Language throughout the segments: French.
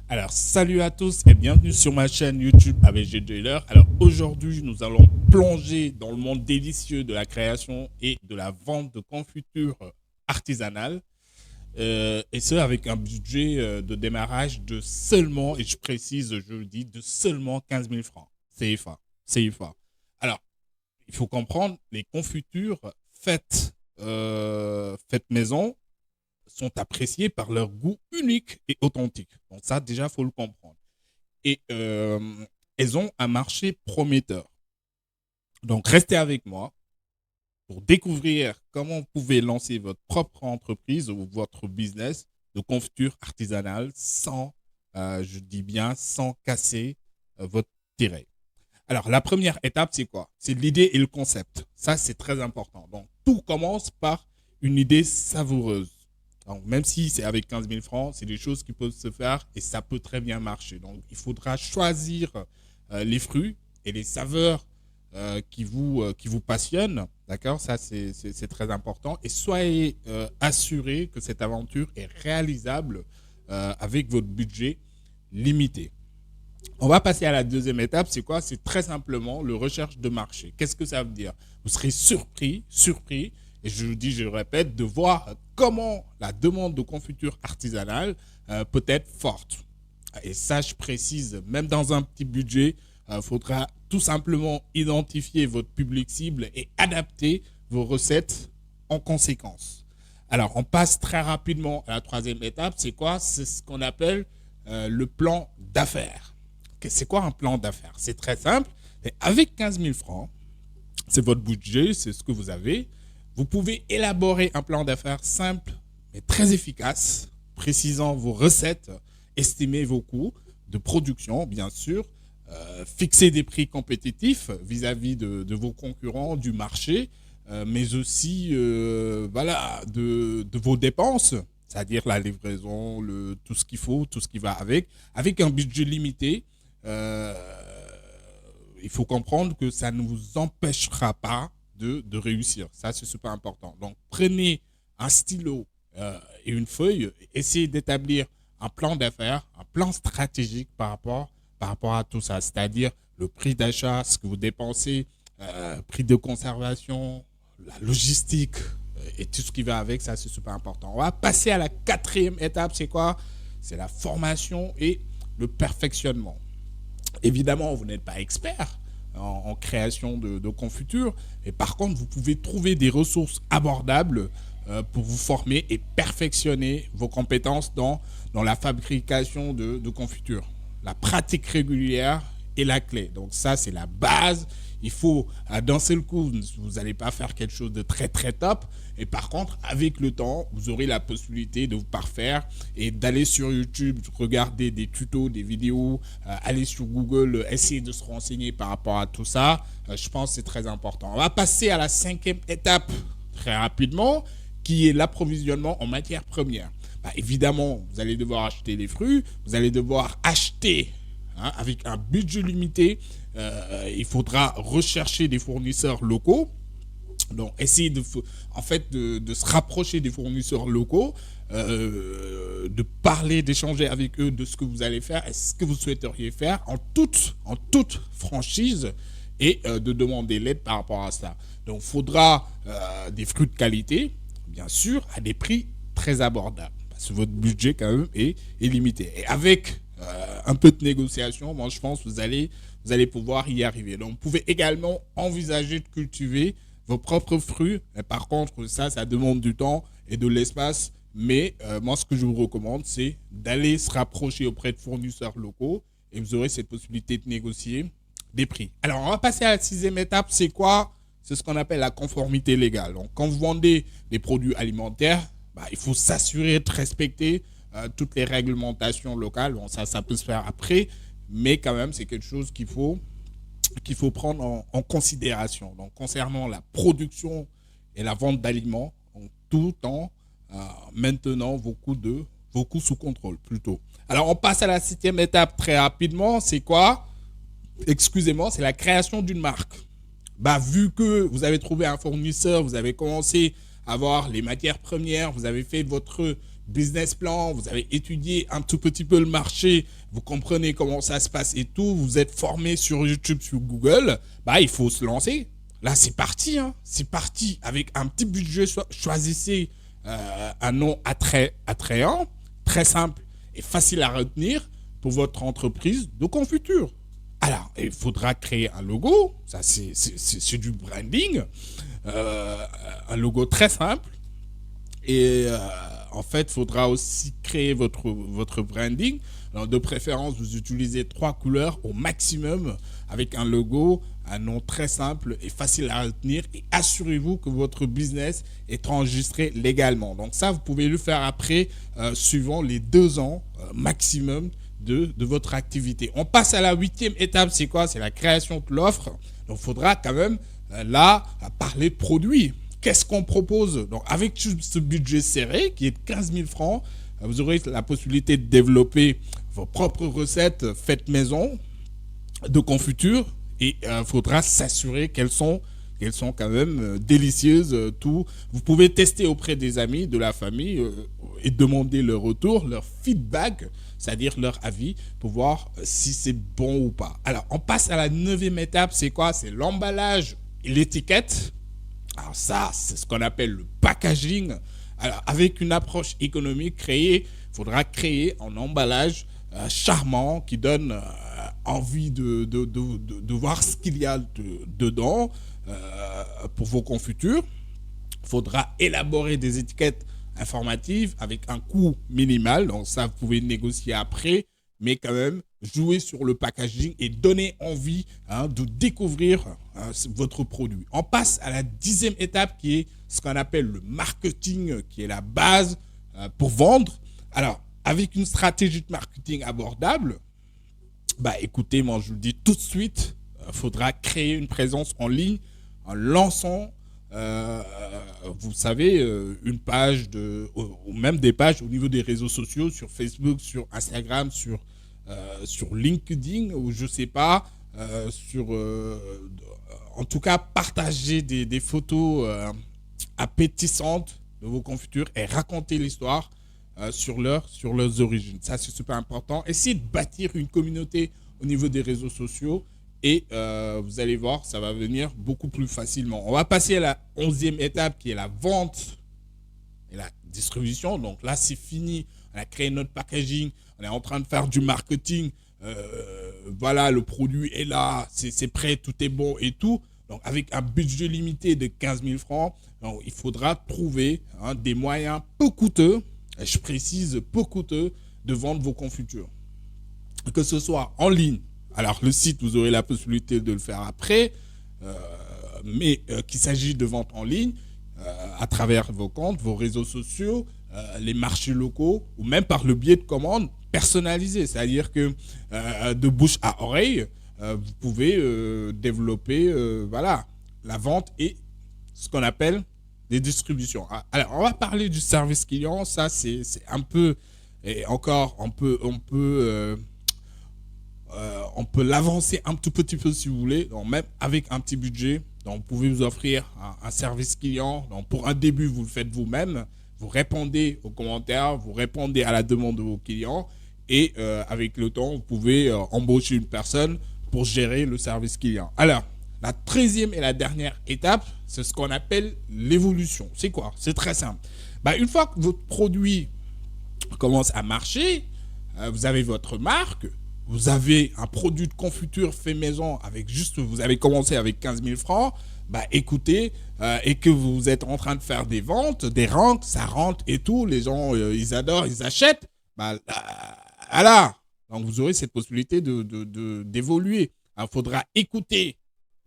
Alors, salut à tous et bienvenue sur ma chaîne YouTube AVG Dealer. Alors, aujourd'hui, nous allons plonger dans le monde délicieux de la création et de la vente de confitures artisanales. Et ce, avec un budget de démarrage de seulement, et je précise, je le dis, de seulement 15 000 francs CFA. CFA. Alors, il faut comprendre, les confitures faites maison sont appréciées par leur goût unique et authentique. Donc ça, déjà, il faut le comprendre. Et elles ont un marché prometteur. Donc, restez avec moi pour découvrir comment vous pouvez lancer votre propre entreprise ou votre business de confiture artisanale sans, je dis bien, sans casser votre tiré. Alors, la première étape, c'est quoi? C'est l'idée et le concept. Ça, c'est très important. Donc, tout commence par une idée savoureuse. Donc, même si c'est avec 15 000 francs, c'est des choses qui peuvent se faire et ça peut très bien marcher. Donc, il faudra choisir les fruits et les saveurs qui vous passionnent. D'accord? Ça, c'est très important. Et soyez assurés que cette aventure est réalisable avec votre budget limité. On va passer à la deuxième étape. C'est quoi? C'est très simplement le recherche de marché. Qu'est-ce que ça veut dire? Vous serez surpris, et je le dis, je le répète, de voir comment la demande de confiture artisanale peut être forte. Et ça, je précise, même dans un petit budget, il faudra tout simplement identifier votre public cible et adapter vos recettes en conséquence. Alors, on passe très rapidement à la troisième étape. C'est quoi? C'est ce qu'on appelle le plan d'affaires. C'est quoi un plan d'affaires? C'est très simple. Et avec 15 000 francs, c'est votre budget, c'est ce que vous avez. Vous pouvez élaborer un plan d'affaires simple mais très efficace, précisant vos recettes, estimer vos coûts de production, bien sûr, fixer des prix compétitifs vis-à-vis de vos concurrents, du marché, mais aussi voilà, de vos dépenses, c'est-à-dire la livraison, tout ce qu'il faut, tout ce qui va avec un budget limité. euh, il faut comprendre que ça ne vous empêchera pas de réussir. Ça, c'est super important. Donc, prenez un stylo et une feuille, essayez d'établir un plan d'affaires, un plan stratégique par rapport à tout ça, c'est-à-dire le prix d'achat, ce que vous dépensez, prix de conservation, la logistique et tout ce qui va avec, ça c'est super important. On va passer à la quatrième étape, c'est quoi? C'est la formation et le perfectionnement. Évidemment, vous n'êtes pas expert en création de confitures, et par contre, vous pouvez trouver des ressources abordables pour vous former et perfectionner vos compétences dans la fabrication de confitures. La pratique régulière est la clé. Donc ça, c'est la base. Il faut, d'un seul coup, vous n'allez pas faire quelque chose de très très top. Et par contre, avec le temps, vous aurez la possibilité de vous parfaire et d'aller sur YouTube, regarder des tutos, des vidéos, aller sur Google, essayer de se renseigner par rapport à tout ça. Je pense que c'est très important. On va passer à la cinquième étape très rapidement, qui est l'approvisionnement en matières premières. Bah, évidemment, vous allez devoir acheter les fruits, vous allez devoir acheter avec un budget limité. Il faudra rechercher des fournisseurs locaux. Donc, essayez en fait, de se rapprocher des fournisseurs locaux, de parler, d'échanger avec eux de ce que vous allez faire et ce que vous souhaiteriez faire en toute franchise et de demander l'aide par rapport à ça. Donc, il faudra des fruits de qualité, bien sûr, à des prix très abordables. Parce que votre budget, quand même, est limité. Et avec un peu de négociation, moi, je pense que vous allez pouvoir y arriver. Donc, vous pouvez également envisager de cultiver vos propres fruits. Mais par contre, ça demande du temps et de l'espace. Mais moi, ce que je vous recommande, c'est d'aller se rapprocher auprès de fournisseurs locaux et vous aurez cette possibilité de négocier des prix. Alors, on va passer à la sixième étape. C'est quoi? C'est ce qu'on appelle la conformité légale. Donc, quand vous vendez des produits alimentaires, bah, il faut s'assurer de respecter toutes les réglementations locales. Bon, ça peut se faire après, mais quand même, c'est quelque chose qu'il faut prendre en considération. Donc, concernant la production et la vente d'aliments, tout en maintenant vos coûts sous contrôle, plutôt. Alors, on passe à la septième étape très rapidement. C'est quoi? Excusez-moi, c'est la création d'une marque. Bah, vu que vous avez trouvé un fournisseur, vous avez commencé à avoir les matières premières, vous avez fait votre business plan, vous avez étudié un tout petit peu le marché, vous comprenez comment ça se passe et tout, vous êtes formé sur YouTube, sur Google, bah il faut se lancer. Là, c'est parti, hein. C'est parti. Avec un petit budget, choisissez un nom attrayant, très simple et facile à retenir pour votre entreprise de confiture. Alors, il faudra créer un logo, ça c'est du branding, euh, un logo très simple. Et en fait, il faudra aussi créer votre branding. Alors, de préférence, vous utilisez 3 couleurs au maximum avec un logo, un nom très simple et facile à retenir. Et assurez-vous que votre business est enregistré légalement. Donc ça, vous pouvez le faire après, suivant les 2 ans maximum de votre activité. On passe à la 8e étape, c'est quoi? C'est la création de l'offre. Donc il faudra quand même là parler de produits. Qu'est-ce qu'on propose? Donc avec ce budget serré qui est de 15 000 francs, vous aurez la possibilité de développer vos propres recettes faites maison de confiture et il faudra s'assurer qu'elles sont quand même délicieuses. Tout. Vous pouvez tester auprès des amis, de la famille et demander leur retour, leur feedback, c'est-à-dire leur avis pour voir si c'est bon ou pas. Alors, on passe à la 9e étape, c'est quoi? C'est l'emballage et l'étiquette. Alors ça, c'est ce qu'on appelle le packaging. Alors, avec une approche économique créée, il faudra créer un emballage charmant qui donne envie de voir ce qu'il y a dedans pour vos confitures. Il faudra élaborer des étiquettes informatives avec un coût minimal. Donc ça, vous pouvez négocier après, mais quand même, jouer sur le packaging et donner envie de découvrir votre produit. On passe à la 10e étape qui est ce qu'on appelle le marketing, qui est la base pour vendre. Alors, avec une stratégie de marketing abordable, bah écoutez, moi je vous le dis tout de suite, il faudra créer une présence en ligne en lançant, vous savez, une page ou même des pages au niveau des réseaux sociaux, sur Facebook, sur Instagram, sur LinkedIn, ou je sais pas, en tout cas, partager des photos appétissantes de vos confitures et raconter l'histoire sur leurs origines. Ça, c'est super important. Essayez de bâtir une communauté au niveau des réseaux sociaux et vous allez voir, ça va venir beaucoup plus facilement. On va passer à la 11e étape qui est la vente et la distribution. Donc là, c'est fini. On a créé notre packaging. On est en train de faire du marketing. Voilà, le produit est là. C'est prêt, tout est bon et tout. Donc, avec un budget limité de 15 000 francs, donc, il faudra trouver des moyens peu coûteux, je précise peu coûteux, de vendre vos confitures. Que ce soit en ligne. Alors, le site, vous aurez la possibilité de le faire après, mais qu'il s'agit de vente en ligne, à travers vos comptes, vos réseaux sociaux, les marchés locaux, ou même par le biais de commandes personnalisées. C'est-à-dire que de bouche à oreille, vous pouvez développer voilà, la vente et ce qu'on appelle des distributions. Alors, on va parler du service client. Ça, c'est un peu, et encore, on peut l'avancer un tout petit peu si vous voulez, donc même avec un petit budget. Donc, vous pouvez vous offrir un service client. Donc, pour un début, vous le faites vous-même. Vous répondez aux commentaires, vous répondez à la demande de vos clients. Et avec le temps, vous pouvez embaucher une personne pour gérer le service client. Alors, la 13e et la dernière étape, c'est ce qu'on appelle l'évolution. C'est quoi? C'est très simple. Bah, une fois que votre produit commence à marcher, vous avez votre marque, vous avez un produit de confiture fait maison avec juste, vous avez commencé avec 15 000 francs, bah écoutez, et que vous êtes en train de faire des ventes, des rentes, ça rentre et tout, les gens, ils adorent, ils achètent, bah voilà. Donc vous aurez cette possibilité d'évoluer. Il faudra écouter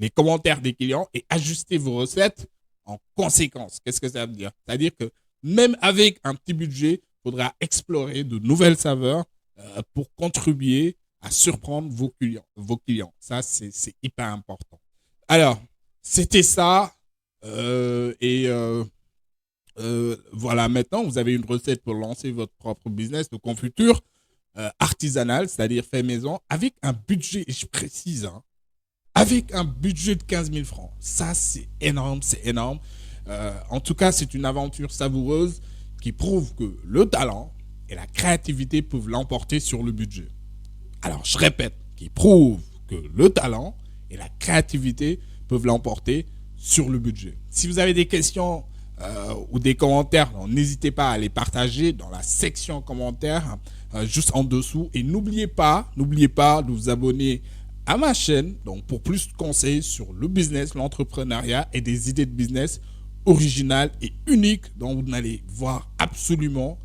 les commentaires des clients et ajuster vos recettes en conséquence. Qu'est-ce que ça veut dire? C'est-à-dire que même avec un petit budget, il faudra explorer de nouvelles saveurs pour contribuer à surprendre vos clients. Ça, c'est hyper important. Alors, c'était ça. Voilà, maintenant, vous avez une recette pour lancer votre propre business de confiture artisanale, c'est-à-dire fait maison, avec un budget, et je précise, avec un budget de 15 000 francs. Ça, c'est énorme, c'est énorme. En tout cas, c'est une aventure savoureuse qui prouve que le talent et la créativité peuvent l'emporter sur le budget. Alors, je répète, qui prouve que le talent et la créativité peuvent l'emporter sur le budget. Si vous avez des questions ou des commentaires, n'hésitez pas à les partager dans la section commentaires juste en dessous. Et n'oubliez pas de vous abonner à ma chaîne donc pour plus de conseils sur le business, l'entrepreneuriat et des idées de business originales et uniques dont vous n'allez voir absolument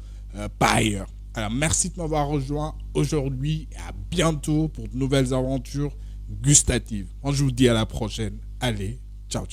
pas ailleurs. Alors, merci de m'avoir rejoint aujourd'hui et à bientôt pour de nouvelles aventures gustatives. Moi, je vous dis à la prochaine. Allez, ciao, ciao.